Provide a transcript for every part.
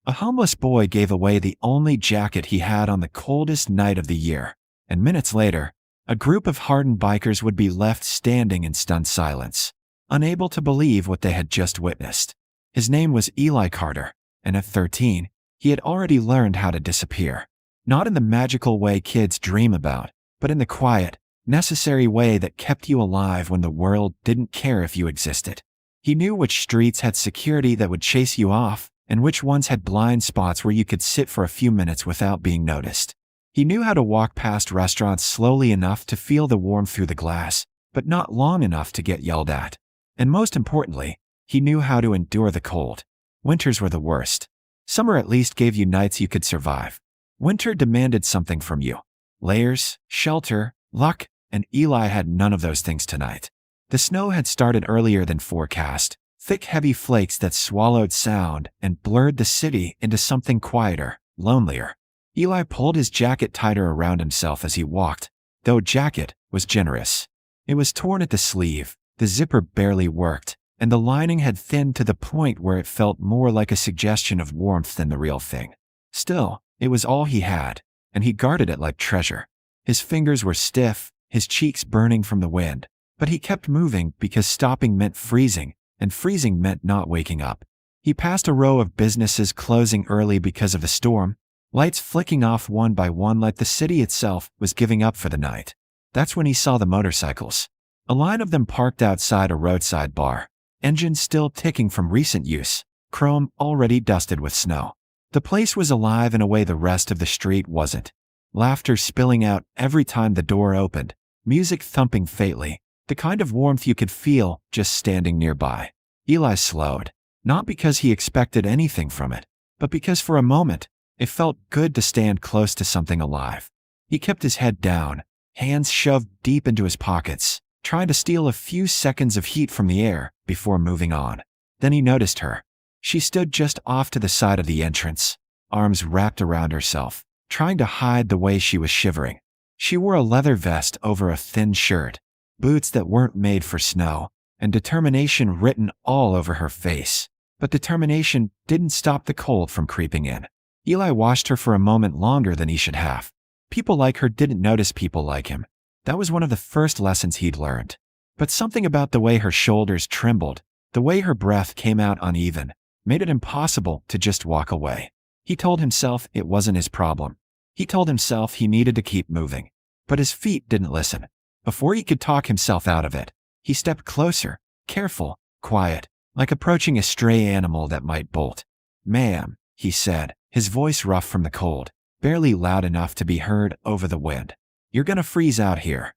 A homeless boy gave away the only jacket he had on the coldest night of the year, and minutes later, a group of hardened bikers would be left standing in stunned silence, unable to believe what they had just witnessed. His name was Eli Carter, and at 13, he had already learned how to disappear. Not in the magical way kids dream about, but in the quiet, necessary way that kept you alive when the world didn't care if you existed. He knew which streets had security that would chase you off, and which ones had blind spots where you could sit for a few minutes without being noticed. He knew how to walk past restaurants slowly enough to feel the warmth through the glass, but not long enough to get yelled at. And most importantly, he knew how to endure the cold. Winters were the worst. Summer at least gave you nights you could survive. Winter demanded something from you. Layers, shelter, luck, and Eli had none of those things tonight. The snow had started earlier than forecast, thick heavy flakes that swallowed sound and blurred the city into something quieter, lonelier. Eli pulled his jacket tighter around himself as he walked, though jacket was generous. It was torn at the sleeve, the zipper barely worked, and the lining had thinned to the point where it felt more like a suggestion of warmth than the real thing. Still, it was all he had, and he guarded it like treasure. His fingers were stiff, his cheeks burning from the wind, but he kept moving because stopping meant freezing, and freezing meant not waking up. He passed a row of businesses closing early because of the storm, lights flicking off one by one like the city itself was giving up for the night. That's when he saw the motorcycles. A line of them parked outside a roadside bar, engines still ticking from recent use, chrome already dusted with snow. The place was alive in a way the rest of the street wasn't. Laughter spilling out every time the door opened, music thumping faintly, the kind of warmth you could feel just standing nearby. Eli slowed, not because he expected anything from it, but because for a moment, it felt good to stand close to something alive. He kept his head down, hands shoved deep into his pockets, trying to steal a few seconds of heat from the air before moving on. Then he noticed her. She stood just off to the side of the entrance, arms wrapped around herself, trying to hide the way she was shivering. She wore a leather vest over a thin shirt, boots that weren't made for snow, and determination written all over her face. But determination didn't stop the cold from creeping in. Eli watched her for a moment longer than he should have. People like her didn't notice people like him. That was one of the first lessons he'd learned. But something about the way her shoulders trembled, the way her breath came out uneven, made it impossible to just walk away. He told himself it wasn't his problem. He told himself he needed to keep moving. But his feet didn't listen. Before he could talk himself out of it, he stepped closer, careful, quiet, like approaching a stray animal that might bolt. "Ma'am," he said, his voice rough from the cold, barely loud enough to be heard over the wind. "You're gonna freeze out here."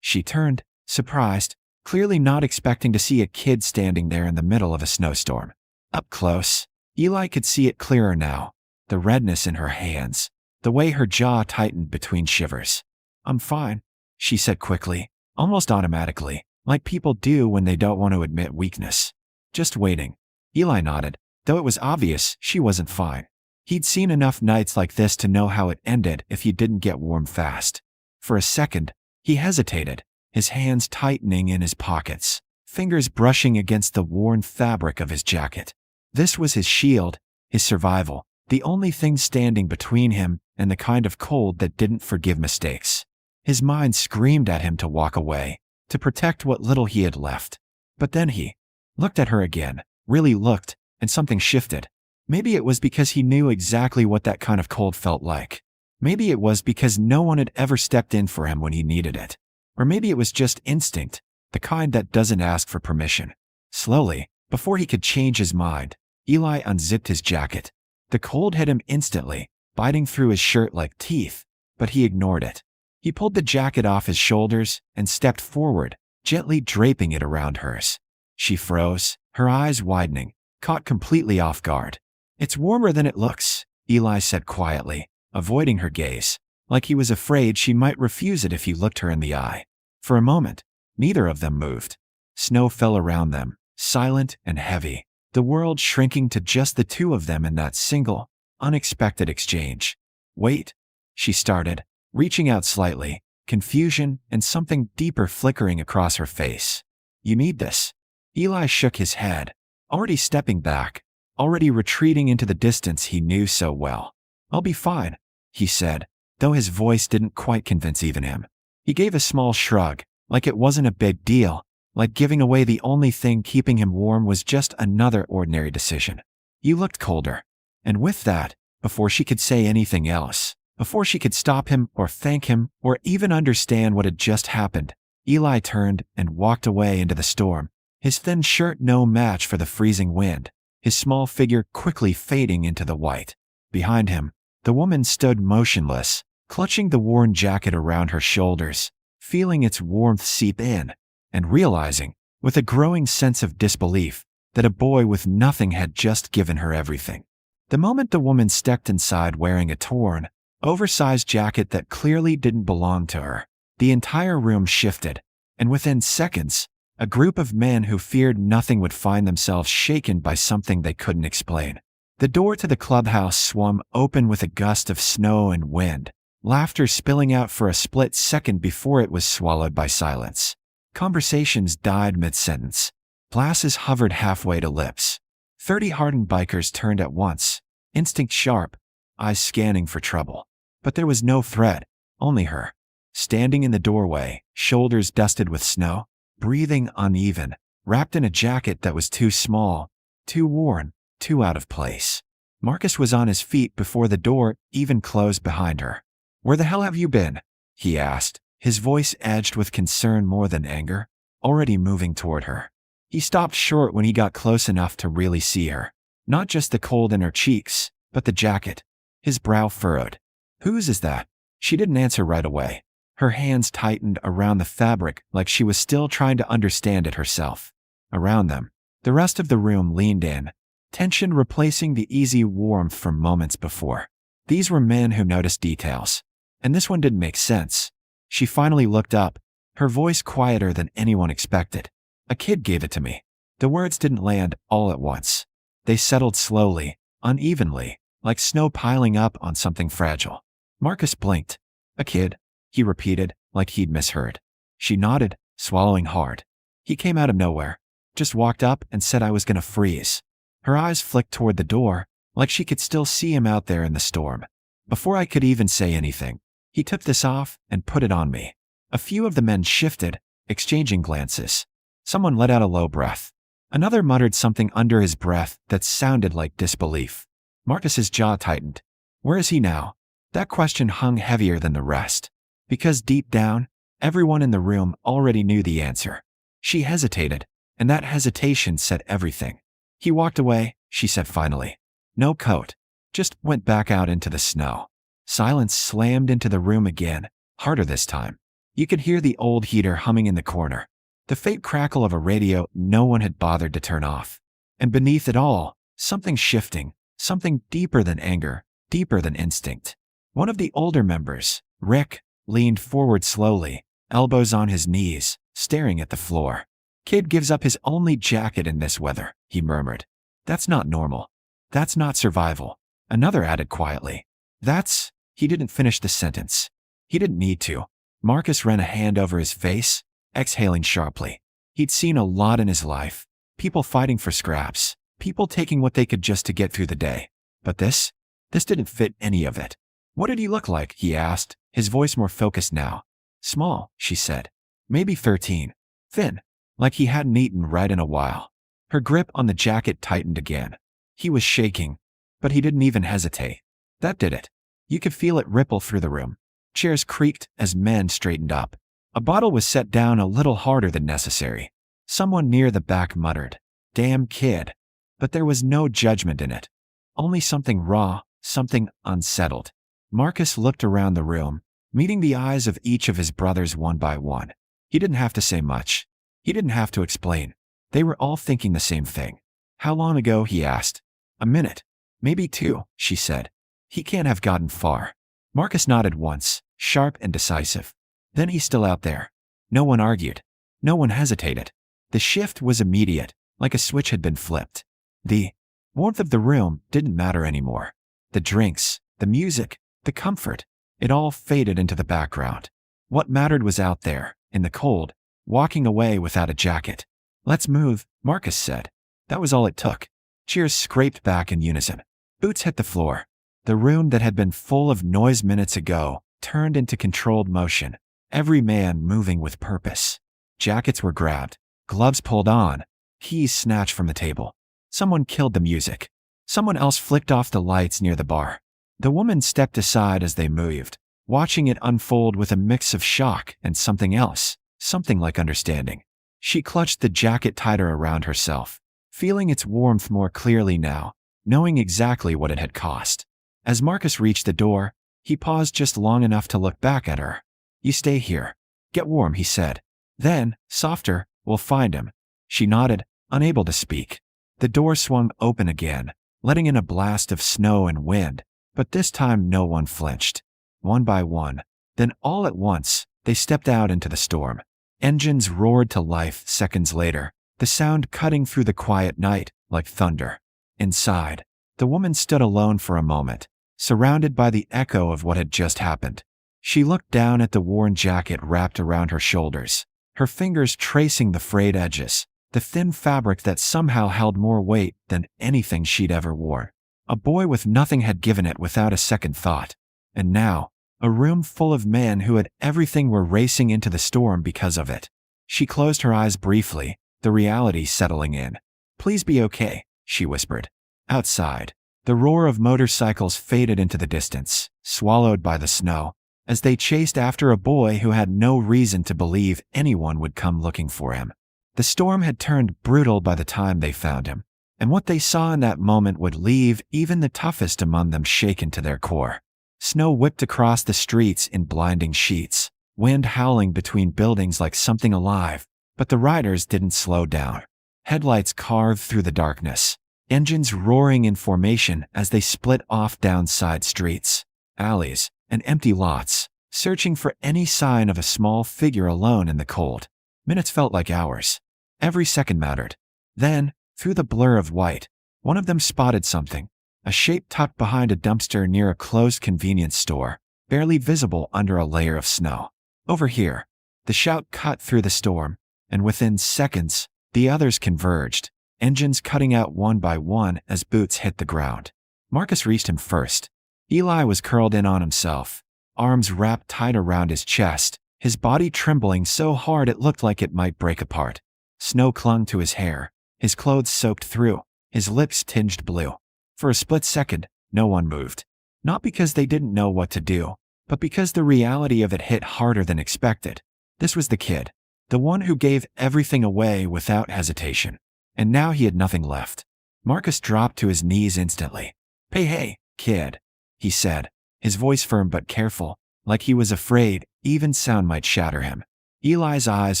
She turned, surprised, clearly not expecting to see a kid standing there in the middle of a snowstorm. Up close, Eli could see it clearer now, the redness in her hands, the way her jaw tightened between shivers. "I'm fine," she said quickly, almost automatically, like people do when they don't want to admit weakness. "Just waiting." Eli nodded, though it was obvious she wasn't fine. He'd seen enough nights like this to know how it ended if you didn't get warm fast. For a second, he hesitated, his hands tightening in his pockets, fingers brushing against the worn fabric of his jacket. This was his shield, his survival, the only thing standing between him and the kind of cold that didn't forgive mistakes. His mind screamed at him to walk away, to protect what little he had left. But then he looked at her again, really looked, and something shifted. Maybe it was because he knew exactly what that kind of cold felt like. Maybe it was because no one had ever stepped in for him when he needed it. Or maybe it was just instinct, the kind that doesn't ask for permission. Slowly, before he could change his mind, Eli unzipped his jacket. The cold hit him instantly, biting through his shirt like teeth, but he ignored it. He pulled the jacket off his shoulders and stepped forward, gently draping it around hers. She froze, her eyes widening, caught completely off guard. "It's warmer than it looks," Eli said quietly, avoiding her gaze, like he was afraid she might refuse it if he looked her in the eye. For a moment, neither of them moved. Snow fell around them, silent and heavy, the world shrinking to just the two of them in that single, unexpected exchange. "Wait," she started, reaching out slightly, confusion and something deeper flickering across her face. "You need this." Eli shook his head, already stepping back, already retreating into the distance he knew so well. "I'll be fine," he said, though his voice didn't quite convince even him. He gave a small shrug, like it wasn't a big deal, like giving away the only thing keeping him warm was just another ordinary decision. "You looked colder." And with that, before she could say anything else, before she could stop him or thank him or even understand what had just happened, Eli turned and walked away into the storm, his thin shirt no match for the freezing wind, his small figure quickly fading into the white. Behind him, the woman stood motionless, clutching the worn jacket around her shoulders, feeling its warmth seep in, and realizing, with a growing sense of disbelief, that a boy with nothing had just given her everything. The moment the woman stepped inside wearing a torn, oversized jacket that clearly didn't belong to her, the entire room shifted, and within seconds, a group of men who feared nothing would find themselves shaken by something they couldn't explain. The door to the clubhouse swung open with a gust of snow and wind, laughter spilling out for a split second before it was swallowed by silence. Conversations died mid-sentence. Glasses hovered halfway to lips. 30 hardened bikers turned at once, instinct sharp, eyes scanning for trouble. But there was no threat, only her. Standing in the doorway, shoulders dusted with snow, breathing uneven, wrapped in a jacket that was too small, too worn, too out of place. Marcus was on his feet before the door even closed behind her. "Where the hell have you been?" he asked, his voice edged with concern more than anger, already moving toward her. He stopped short when he got close enough to really see her. Not just the cold in her cheeks, but the jacket. His brow furrowed. "Whose is that?" She didn't answer right away. Her hands tightened around the fabric like she was still trying to understand it herself. Around them, the rest of the room leaned in, tension replacing the easy warmth from moments before. These were men who noticed details. And this one didn't make sense. She finally looked up, her voice quieter than anyone expected. "A kid gave it to me." The words didn't land all at once. They settled slowly, unevenly, like snow piling up on something fragile. Marcus blinked. "A kid?" he repeated, like he'd misheard. She nodded, swallowing hard. "He came out of nowhere. Just walked up and said I was gonna freeze." Her eyes flicked toward the door, like she could still see him out there in the storm. "Before I could even say anything, he took this off and put it on me." A few of the men shifted, exchanging glances. Someone let out a low breath. Another muttered something under his breath that sounded like disbelief. Marcus's jaw tightened. Where is he now? That question hung heavier than the rest. Because deep down, everyone in the room already knew the answer. She hesitated, and that hesitation said everything. "He walked away," she said finally. "No coat. Just went back out into the snow." Silence slammed into the room again, harder this time. You could hear the old heater humming in the corner, the faint crackle of a radio no one had bothered to turn off. And beneath it all, something shifting, something deeper than anger, deeper than instinct. One of the older members, Rick, leaned forward slowly, elbows on his knees, staring at the floor. "Kid gives up his only jacket in this weather," he murmured. "That's not normal. That's not survival." Another added quietly. "That's..." He didn't finish the sentence. He didn't need to. Marcus ran a hand over his face, exhaling sharply. He'd seen a lot in his life. People fighting for scraps. People taking what they could just to get through the day. But this didn't fit any of it. "What did he look like?" he asked, his voice more focused now. "Small," she said. "Maybe 13. Thin. Like he hadn't eaten right in a while." Her grip on the jacket tightened again. He was shaking, but he didn't even hesitate. That did it. You could feel it ripple through the room. Chairs creaked as men straightened up. A bottle was set down a little harder than necessary. Someone near the back muttered, "Damn kid." But there was no judgment in it. Only something raw, something unsettled. Marcus looked around the room, meeting the eyes of each of his brothers one by one. He didn't have to say much. He didn't have to explain. They were all thinking the same thing. "How long ago?" he asked. "A minute. Maybe 2, she said. "He can't have gotten far." Marcus nodded once, sharp and decisive. Then he's still out there. No one argued. No one hesitated. The shift was immediate, like a switch had been flipped. The warmth of the room didn't matter anymore. The drinks, the music, the comfort, it all faded into the background. What mattered was out there, in the cold, walking away without a jacket. "Let's move," Marcus said. That was all it took. Cheers scraped back in unison. Boots hit the floor. The room that had been full of noise minutes ago turned into controlled motion, every man moving with purpose. Jackets were grabbed, gloves pulled on, keys snatched from the table. Someone killed the music. Someone else flicked off the lights near the bar. The woman stepped aside as they moved, watching it unfold with a mix of shock and something else, something like understanding. She clutched the jacket tighter around herself, feeling its warmth more clearly now, knowing exactly what it had cost. As Marcus reached the door, he paused just long enough to look back at her. "You stay here. Get warm," he said. Then, softer, "We'll find him." She nodded, unable to speak. The door swung open again, letting in a blast of snow and wind, but this time no one flinched. One by one, then all at once, they stepped out into the storm. Engines roared to life seconds later, the sound cutting through the quiet night like thunder. Inside, the woman stood alone for a moment, surrounded by the echo of what had just happened. She looked down at the worn jacket wrapped around her shoulders, her fingers tracing the frayed edges, the thin fabric that somehow held more weight than anything she'd ever worn. A boy with nothing had given it without a second thought. And now, a room full of men who had everything were racing into the storm because of it. She closed her eyes briefly, the reality settling in. "Please be okay," she whispered. Outside, the roar of motorcycles faded into the distance, swallowed by the snow, as they chased after a boy who had no reason to believe anyone would come looking for him. The storm had turned brutal by the time they found him, and what they saw in that moment would leave even the toughest among them shaken to their core. Snow whipped across the streets in blinding sheets, wind howling between buildings like something alive, but the riders didn't slow down. Headlights carved through the darkness, engines roaring in formation as they split off down side streets, alleys, and empty lots, searching for any sign of a small figure alone in the cold. Minutes felt like hours. Every second mattered. Then, through the blur of white, one of them spotted something, a shape tucked behind a dumpster near a closed convenience store, barely visible under a layer of snow. "Over here." The shout cut through the storm, and within seconds, the others converged, engines cutting out one by one as Boots hit the ground. Marcus reached him first. Eli was curled in on himself, arms wrapped tight around his chest, his body trembling so hard it looked like it might break apart. Snow clung to his hair, his clothes soaked through, his lips tinged blue. For a split second, no one moved. Not because they didn't know what to do, but because the reality of it hit harder than expected. This was the kid, the one who gave everything away without hesitation. And now he had nothing left. Marcus dropped to his knees instantly. Hey, kid," he said, his voice firm but careful, like he was afraid even sound might shatter him. Eli's eyes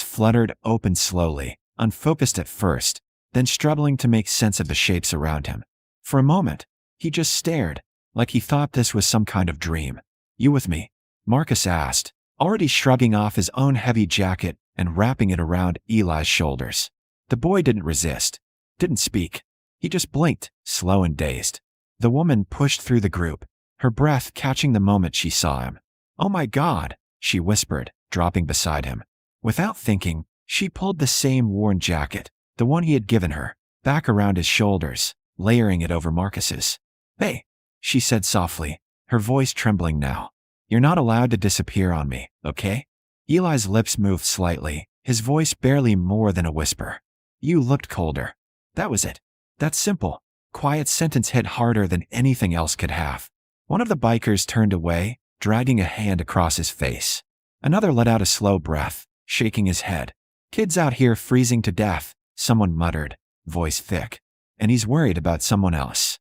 fluttered open slowly, unfocused at first, then struggling to make sense of the shapes around him. For a moment, he just stared, like he thought this was some kind of dream. "You with me?" Marcus asked, already shrugging off his own heavy jacket and wrapping it around Eli's shoulders. The boy didn't resist, didn't speak. He just blinked, slow and dazed. The woman pushed through the group, her breath catching the moment she saw him. "Oh my God," she whispered, dropping beside him. Without thinking, she pulled the same worn jacket, the one he had given her, back around his shoulders, layering it over Marcus's. "Hey," she said softly, her voice trembling now. "You're not allowed to disappear on me, okay?" Eli's lips moved slightly, his voice barely more than a whisper. "You looked colder." That was it. That simple, quiet sentence hit harder than anything else could have. One of the bikers turned away, dragging a hand across his face. Another let out a slow breath, shaking his head. "Kids out here freezing to death," someone muttered, voice thick. "And he's worried about someone else."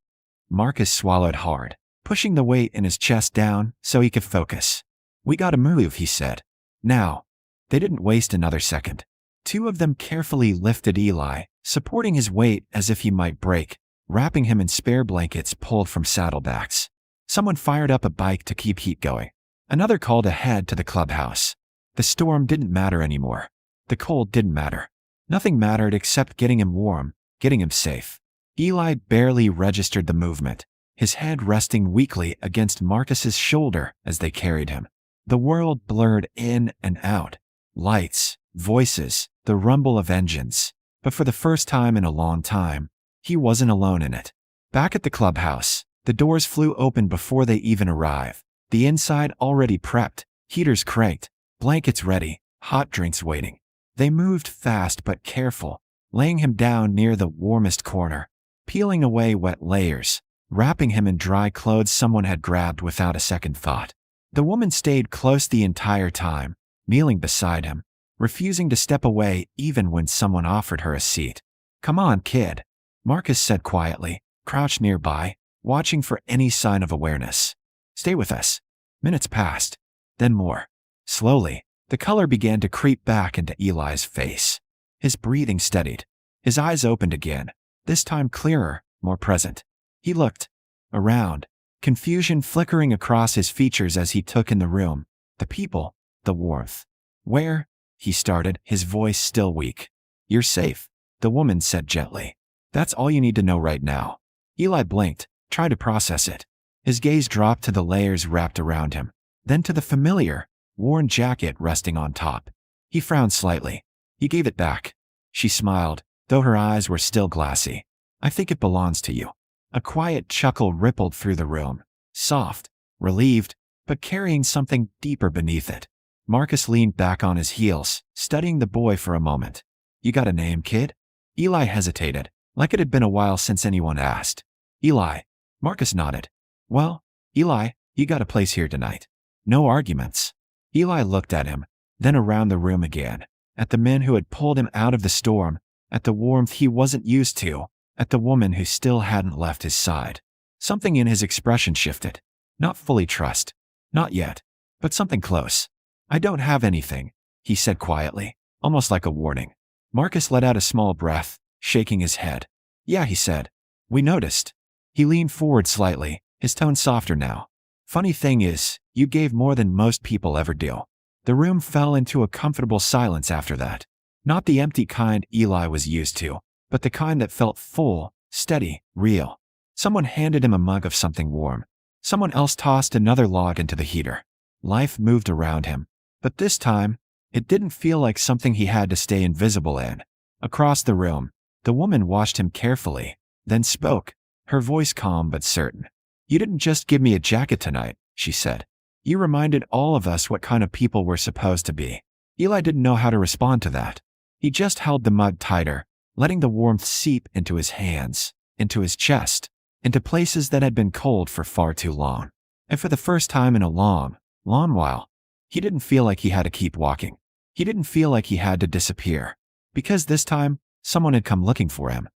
Marcus swallowed hard, pushing the weight in his chest down so he could focus. "We gotta move," he said. "Now." They didn't waste another second. Two of them carefully lifted Eli, supporting his weight as if he might break, wrapping him in spare blankets pulled from saddlebags. Someone fired up a bike to keep heat going. Another called ahead to the clubhouse. The storm didn't matter anymore. The cold didn't matter. Nothing mattered except getting him warm, getting him safe. Eli barely registered the movement, his head resting weakly against Marcus's shoulder as they carried him. The world blurred in and out. Lights, voices, the rumble of engines. But for the first time in a long time, He wasn't alone in it. Back at the clubhouse, the doors flew open before they even arrived. The inside already prepped, heaters cranked, blankets ready, hot drinks waiting. They moved fast but careful, laying him down near the warmest corner, peeling away wet layers, wrapping him in dry clothes someone had grabbed without a second thought. The woman stayed close the entire time, kneeling beside him, refusing to step away even when someone offered her a seat. "Come on, kid," Marcus said quietly, crouched nearby, watching for any sign of awareness. "Stay with us." Minutes passed, then more. Slowly, the color began to creep back into Eli's face. His breathing steadied. His eyes opened again, this time clearer, more present. He looked around, confusion flickering across his features as he took in the room, the people, the warmth. "Where?" he started, his voice still weak. "You're safe," the woman said gently. "That's all you need to know right now." Eli blinked, tried to process it. His gaze dropped to the layers wrapped around him, then to the familiar, worn jacket resting on top. He frowned slightly. He gave it back. She smiled, though her eyes were still glassy. "I think it belongs to you." A quiet chuckle rippled through the room, soft, relieved, but carrying something deeper beneath it. Marcus leaned back on his heels, studying the boy for a moment. "You got a name, kid?" Eli hesitated, like it had been a while since anyone asked. "Eli." Marcus nodded. "Well, Eli, you got a place here tonight. No arguments." Eli looked at him, then around the room again, at the men who had pulled him out of the storm, at the warmth he wasn't used to, at the woman who still hadn't left his side. Something in his expression shifted. Not fully trust. Not yet. But something close. "I don't have anything," he said quietly, almost like a warning. Marcus let out a small breath, shaking his head. "Yeah," he said. "We noticed." He leaned forward slightly, his tone softer now. "Funny thing is, you gave more than most people ever do." The room fell into a comfortable silence after that. Not the empty kind Eli was used to, but the kind that felt full, steady, real. Someone handed him a mug of something warm. Someone else tossed another log into the heater. Life moved around him, but this time, it didn't feel like something he had to stay invisible in. Across the room, the woman watched him carefully, then spoke, her voice calm but certain. "You didn't just give me a jacket tonight," she said. "You reminded all of us what kind of people we're supposed to be." Eli didn't know how to respond to that. He just held the mug tighter, letting the warmth seep into his hands, into his chest, into places that had been cold for far too long. And for the first time in a long, long while, he didn't feel like he had to keep walking. He didn't feel like he had to disappear. Because this time, someone had come looking for him.